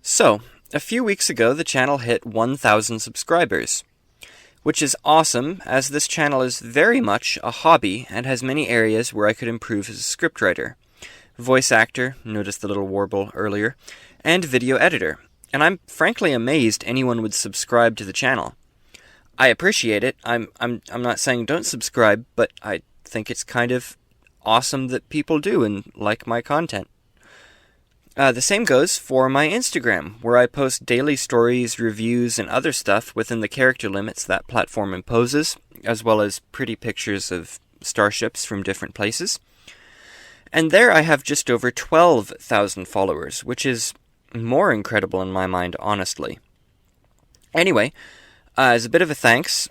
So, a few weeks ago the channel hit 1,000 subscribers, which is awesome as this channel is very much a hobby and has many areas where I could improve as a scriptwriter, voice actor, noticed the little warble earlier, and video editor, and I'm frankly amazed anyone would subscribe to the channel. I appreciate it. I'm not saying don't subscribe, but I think it's kind of awesome that people do and like my content. The same goes for my Instagram, where I post daily stories, reviews, and other stuff within the character limits that platform imposes, as well as pretty pictures of starships from different places. And there I have just over 12,000 followers, which is more incredible in my mind, honestly. Anyway, as a bit of a thanks,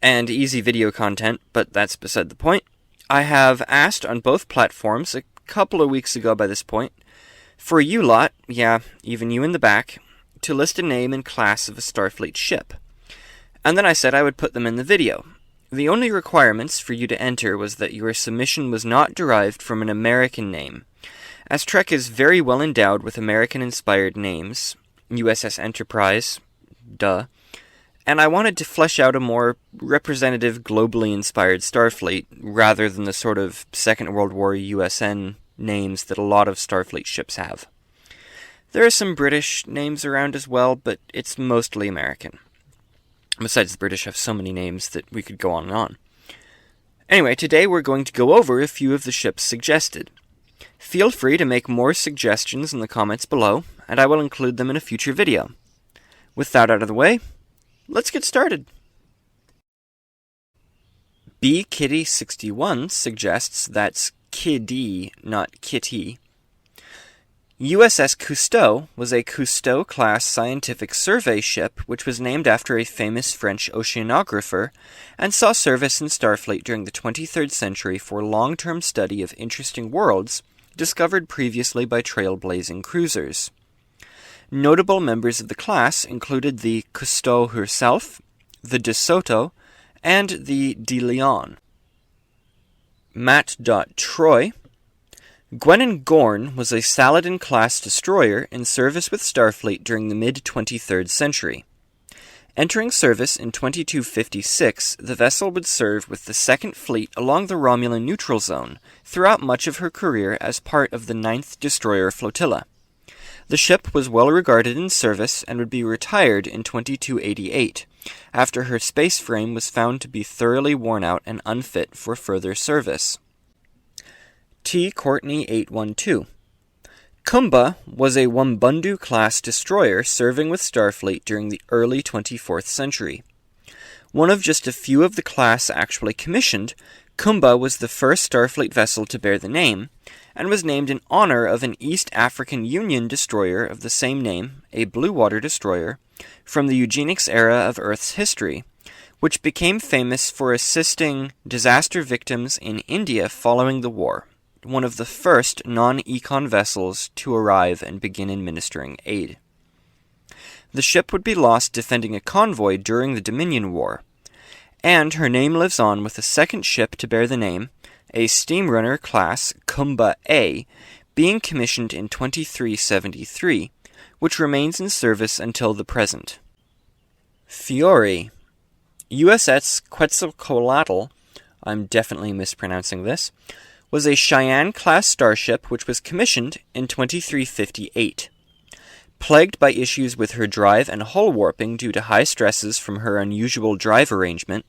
and easy video content, but that's beside the point, I have asked on both platforms a couple of weeks ago by this point, for you lot, yeah, even you in the back, to list a name and class of a Starfleet ship. And then I said I would put them in the video. The only requirements for you to enter was that your submission was not derived from an American name, as Trek is very well endowed with American-inspired names, Uss Enterprise, duh, and I wanted to flesh out a more representative, globally inspired Starfleet, rather than the sort of Second World War USN names that a lot of Starfleet ships have. There are some British names around as well, but it's mostly American. Besides, the British have so many names that we could go on and on. Anyway, today we're going to go over a few of the ships suggested. Feel free to make more suggestions in the comments below, and I will include them in a future video. With that out of the way, let's get started. B Kitty 61 suggests that's Kiddy, not Kitty. Uss Cousteau was a Cousteau-class scientific survey ship which was named after a famous French oceanographer and saw service in Starfleet during the 23rd century for long-term study of interesting worlds discovered previously by trailblazing cruisers. Notable members of the class included the Cousteau herself, the De Soto, and the De Leon. Matt. Troy. Gwennon Gorn was a Saladin-class destroyer in service with Starfleet during the mid-23rd century. Entering service in 2256, the vessel would serve with the Second Fleet along the Romulan neutral zone throughout much of her career as part of the 9th Destroyer Flotilla. The ship was well regarded in service and would be retired in 2288, after her space frame was found to be thoroughly worn out and unfit for further service. T. Courtney 812. Kumba was a Wambundu-class destroyer serving with Starfleet during the early 24th century. One of just a few of the class actually commissioned, Kumba was the first Starfleet vessel to bear the name, and was named in honor of an East African Union destroyer of the same name, a blue water destroyer, from the eugenics era of Earth's history, which became famous for assisting disaster victims in India following the war, one of the first non-econ vessels to arrive and begin administering aid. The ship would be lost defending a convoy during the Dominion War, and her name lives on with a second ship to bear the name, a steamrunner class Kumba A, being commissioned in 2373, which remains in service until the present. Fiore. USS Quetzalcoatl, I'm definitely mispronouncing this, was a Cheyenne-class starship which was commissioned in 2358. Plagued by issues with her drive and hull warping due to high stresses from her unusual drive arrangement,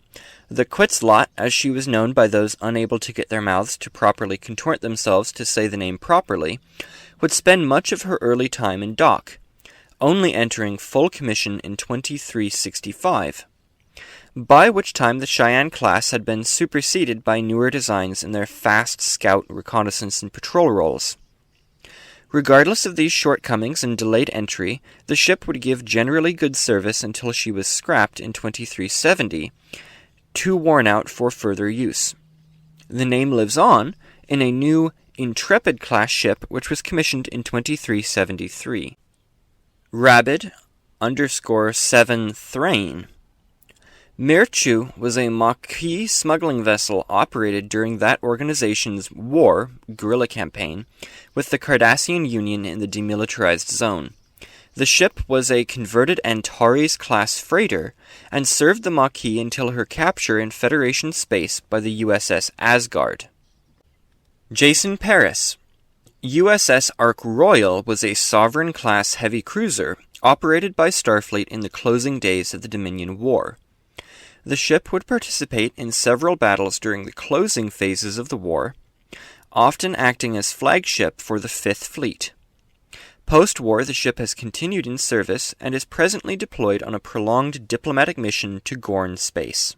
the Quetzalot, as she was known by those unable to get their mouths to properly contort themselves to say the name properly, would spend much of her early time in dock, only entering full commission in 2365, by which time the Cheyenne class had been superseded by newer designs in their fast scout, reconnaissance, and patrol roles. Regardless of these shortcomings and delayed entry, the ship would give generally good service until she was scrapped in 2370, too worn out for further use. The name lives on in a new Intrepid-class ship which was commissioned in 2373. Rabid _7 Thrain. Mirchu was a Maquis smuggling vessel operated during that organization's war guerrilla campaign with the Cardassian Union in the demilitarized zone. The ship was a converted Antares-class freighter and served the Maquis until her capture in Federation space by the USS Asgard. Jason Paris. USS Ark Royal was a Sovereign-class heavy cruiser operated by Starfleet in the closing days of the Dominion War. The ship would participate in several battles during the closing phases of the war, often acting as flagship for the Fifth Fleet. Post-war, the ship has continued in service and is presently deployed on a prolonged diplomatic mission to Gorn space.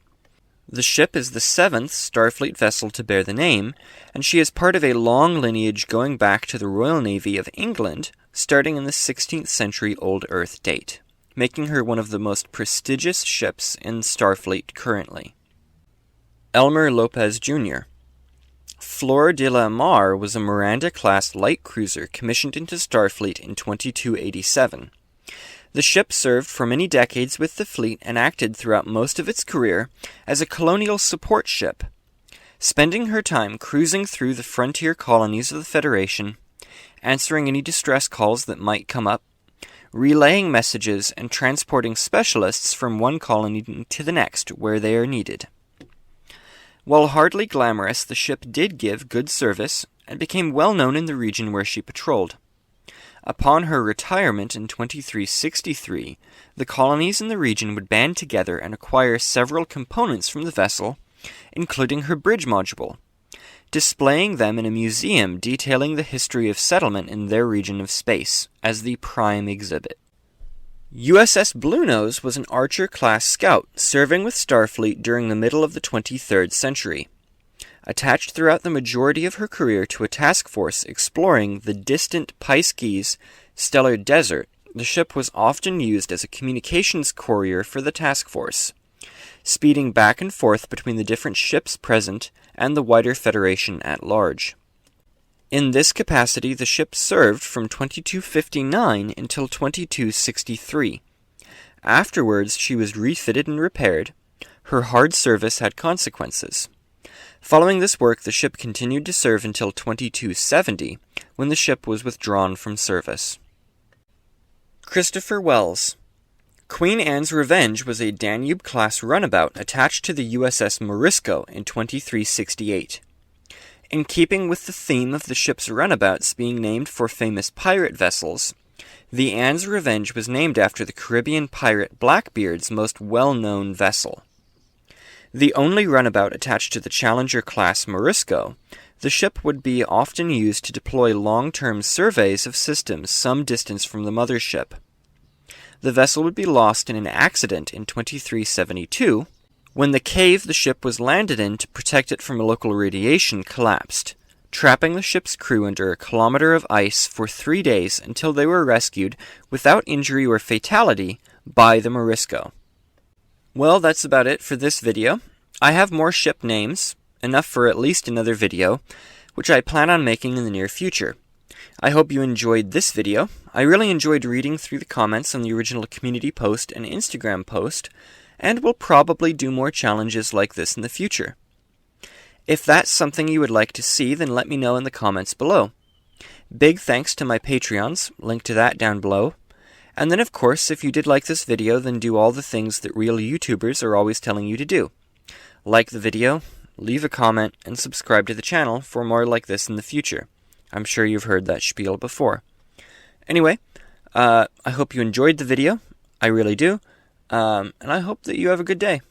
The ship is the 7th Starfleet vessel to bear the name, and she is part of a long lineage going back to the Royal Navy of England, starting in the 16th century Old Earth date, making her one of the most prestigious ships in Starfleet currently. Elmer Lopez Jr. Flor de la Mar was a Miranda-class light cruiser commissioned into Starfleet in 2287. The ship served for many decades with the fleet and acted throughout most of its career as a colonial support ship, spending her time cruising through the frontier colonies of the Federation, answering any distress calls that might come up, relaying messages, and transporting specialists from one colony to the next where they are needed. While hardly glamorous, the ship did give good service and became well known in the region where she patrolled. Upon her retirement in 2363, the colonies in the region would band together and acquire several components from the vessel, including her bridge module, displaying them in a museum detailing the history of settlement in their region of space as the prime exhibit. Uss Bluenose was an Archer-class scout serving with Starfleet during the middle of the 23rd century. Attached throughout the majority of her career to a task force exploring the distant Pisces stellar desert, the ship was often used as a communications courier for the task force, speeding back and forth between the different ships present and the wider Federation at large. In this capacity, the ship served from 2259 until 2263. Afterwards, she was refitted and repaired. Her hard service had consequences. Following this work, the ship continued to serve until 2270, when the ship was withdrawn from service. Christopher Wells. Queen Anne's Revenge was a Danube-class runabout attached to the USS Morisco in 2368. In keeping with the theme of the ship's runabouts being named for famous pirate vessels, the Anne's Revenge was named after the Caribbean pirate Blackbeard's most well-known vessel. The only runabout attached to the Challenger-class Morisco, the ship would be often used to deploy long-term surveys of systems some distance from the mothership. The vessel would be lost in an accident in 2372, when the cave the ship was landed in to protect it from local radiation collapsed, trapping the ship's crew under a kilometer of ice for 3 days until they were rescued without injury or fatality by the Morisco. Well, that's about it for this video. I have more ship names, enough for at least another video, which I plan on making in the near future. I hope you enjoyed this video. I really enjoyed reading through the comments on the original community post and Instagram post, and will probably do more challenges like this in the future. If that's something you would like to see, then let me know in the comments below. Big thanks to my Patreons, link to that down below. And then of course, if you did like this video, then do all the things that real YouTubers are always telling you to do. Like the video, leave a comment, and subscribe to the channel for more like this in the future. I'm sure you've heard that spiel before. Anyway, I hope you enjoyed the video. I really do. And I hope that you have a good day.